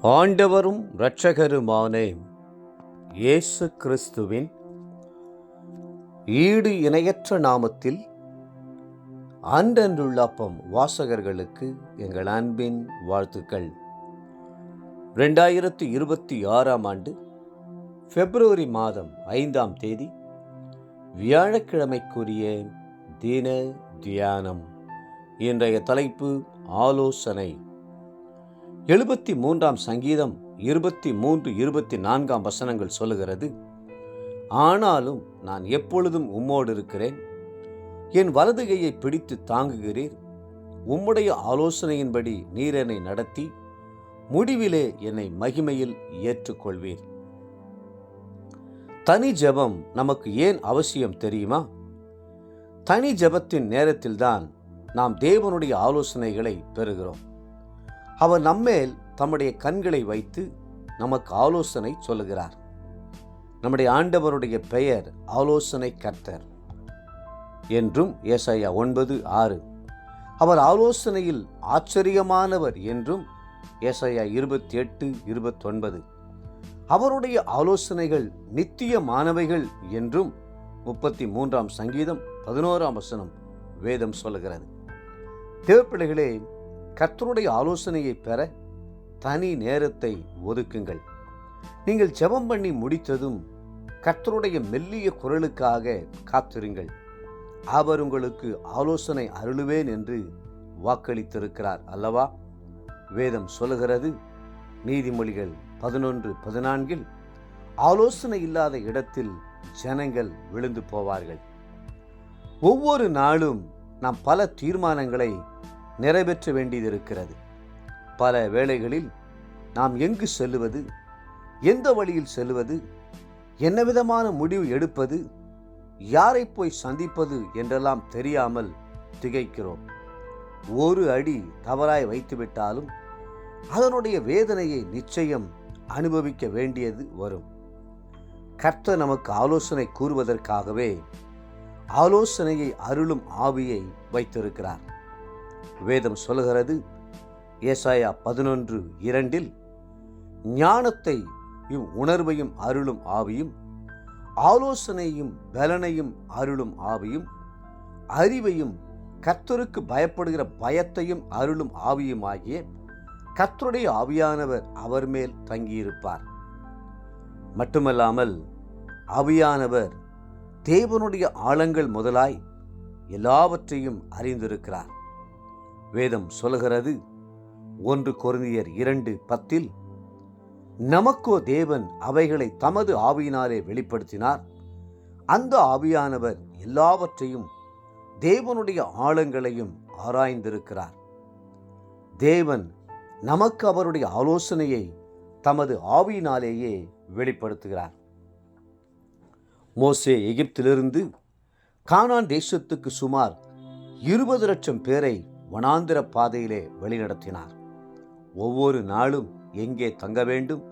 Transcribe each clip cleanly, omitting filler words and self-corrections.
ஆண்டவரும் இரட்சகருமான இயேசு கிறிஸ்துவின் ஈடு இணையற்ற நாமத்தில் அன்றன்றுள்ள அப்பம் வாசகர்களுக்கு எங்கள் அன்பின் வாழ்த்துக்கள். 2026 பிப்ரவரி மாதம் 5ஆம் தேதி வியாழக்கிழமைக்குரிய தின தியானம். இன்றைய தலைப்பு ஆலோசனை. 73ஆம் சங்கீதம் 23-24 வசனங்கள் சொல்லுகிறது, ஆனாலும் நான் எப்பொழுதும் உம்மோடு இருக்கிறேன், என் வலது கையை பிடித்து தாங்குகிறீர், உம்முடைய ஆலோசனையின்படி நீர் என்னை நடத்தி முடிவிலே என்னை மகிமையில் ஏற்றுக்கொள்வீர். தனி ஜெபம் நமக்கு ஏன் அவசியம் தெரியுமா? தனி ஜெபத்தின் நேரத்தில்தான் நாம் தேவனுடைய ஆலோசனைகளை பெறுகிறோம். அவர் நம்மேல் தம்முடைய கண்களை வைத்து நமக்கு ஆலோசனை சொல்லுகிறார். நம்முடைய ஆண்டவருடைய பெயர் ஆலோசனை கர்த்தர் என்றும் ஏசாயா 9:6. அவர் ஆலோசனையில் ஆச்சரியமானவர் என்றும் ஏசாயா 28:29. அவருடைய ஆலோசனைகள் நித்தியமானவைகள் என்றும் 33ஆம் சங்கீதம் 11ஆம் வசனம் வேதம் சொல்லுகிறது. தேவப்பிள்ளைகளே, கர்த்தருடைய ஆலோசனையை பெற தனி நேரத்தை ஒதுக்குங்கள். நீங்கள் ஜெபம் பண்ணி முடித்ததும் கர்த்தருடைய மெல்லிய குரலுக்காக காத்திருங்கள். அவர் உங்களுக்கு ஆலோசனை அருளுவேன் என்று வாக்களித்திருக்கிறார் அல்லவா? வேதம் சொல்லுகிறது, நீதிமொழிகள் 11:14, ஆலோசனை இல்லாத இடத்தில் ஜனங்கள் விழுந்து போவார்கள். ஒவ்வொரு நாளும் நாம் பல தீர்மானங்களை நிறைவேற்ற வேண்டியது இருக்கிறது. பல வேளைகளில் நாம் எங்கு செல்லுவது, எந்த வழியில் செல்லுவது, என்ன விதமான முடிவு எடுப்பது, யாரை போய் சந்திப்பது என்றெல்லாம் தெரியாமல் திகைக்கிறோம். ஒரு அடி தவறாய் வைத்துவிட்டாலும் அதனுடைய வேதனையை நிச்சயம் அனுபவிக்க வேண்டியது வரும். கர்த்தர் நமக்கு ஆலோசனை கூறுவதற்காகவே ஆலோசனையை அருளும் ஆவியை வைத்திருக்கிறார். வேதம் சொல்லுகிறது, ஏசாயா 11:2, ஞானத்தையும் உணர்வையும் அருளும் ஆவியும், ஆலோசனையும் பலனையும் அருளும் ஆவியும், அறிவையும் கர்த்தருக்கு பயப்படுகிற பயத்தையும் அருளும் ஆவியுமாகிய கர்த்தருடைய ஆவியானவர் அவர் மேல் தங்கியிருப்பார். மட்டுமல்லாமல் ஆவியானவர் தேவனுடைய ஆழங்கள் முதலாய் எல்லாவற்றையும் அறிந்திருக்கிறார். வேதம் சொல்லுகிறது, 1 கொரிந்தியர் 2:10, நமக்கோ தேவன் அவைகளை தமது ஆவியினாலே வெளிப்படுத்தினார், அந்த ஆவியானவர் எல்லாவற்றையும் தேவனுடைய ஆழங்களையும் ஆராய்ந்திருக்கிறார். தேவன் நமக்கு அவருடைய ஆலோசனையை தமது ஆவியினாலேயே வெளிப்படுத்துகிறார். மோசே எகிப்திலிருந்து கானான் தேசத்துக்கு சுமார் 20 லட்சம் பேரை வனாந்திர பாதையிலே வழிநடத்தினார். ஒவ்வொரு நாளும் எங்கே தங்க வேண்டும்,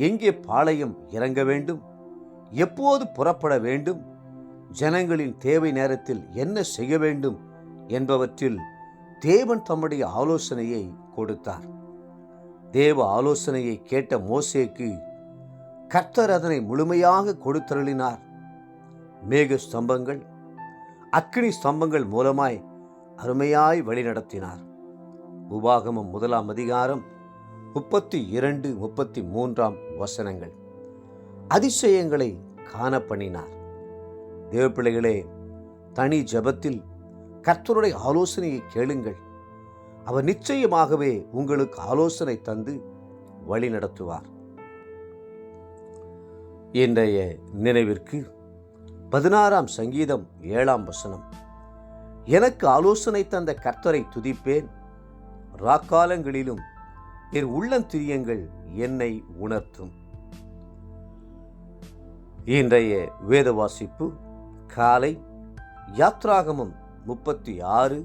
எங்கே பாளையம் இறங்க வேண்டும், எப்போது புறப்பட வேண்டும், ஜனங்களின் தேவை நேரத்தில் என்ன செய்ய வேண்டும் என்பவற்றில் தேவன் தம்முடைய ஆலோசனையை கொடுத்தார். தேவ ஆலோசனையை கேட்ட மோசேக்கு கர்த்தர் அதனை முழுமையாக கொடுத்தருளினார். மேக ஸ்தம்பங்கள், அக்கினி ஸ்தம்பங்கள் மூலமாய் அருமையாய் வழிநடத்தினார். உபாகமம் 1ஆம் அதிகாரம் 32-33 வசனங்கள் அதிசயங்களை காண பண்ணினார். தேவப்பிள்ளைகளே, தனி ஜெபத்தில் கர்த்தருடைய ஆலோசனையை கேளுங்கள். அவர் நிச்சயமாகவே உங்களுக்கு ஆலோசனை தந்து வழி நடத்துவார். இன்றைய நினைவிற்கு 16ஆம் சங்கீதம் 7ஆம் வசனம், எனக்கு ஆலோசனை தந்த கர்த்தரை துதிப்பேன், ராக்காலங்களிலும் என் உள்ளந்திரியங்கள் என்னை உணர்த்தும். இன்றைய வேத வாசிப்பு காலை யாத்ராகமம் 36,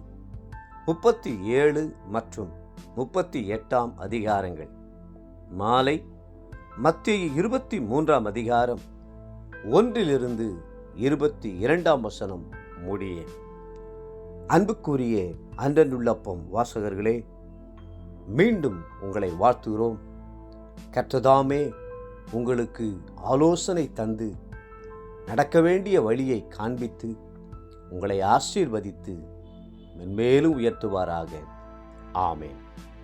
37 மற்றும் 38ஆம் அதிகாரங்கள். மாலை மத்தேயு 23ஆம் அதிகாரம் 1-22 வசனம் முடிய. அன்புக்குரிய அன்றன்றுள்ள அப்பம் வாசகர்களே, மீண்டும் உங்களை வாழ்த்துகிறோம். கர்த்ததாமே உங்களுக்கு ஆலோசனை தந்து நடக்க வேண்டிய வழியை காண்பித்து உங்களை ஆசீர்வதித்து மென்மேலும் உயர்த்துவாராக. ஆமென்.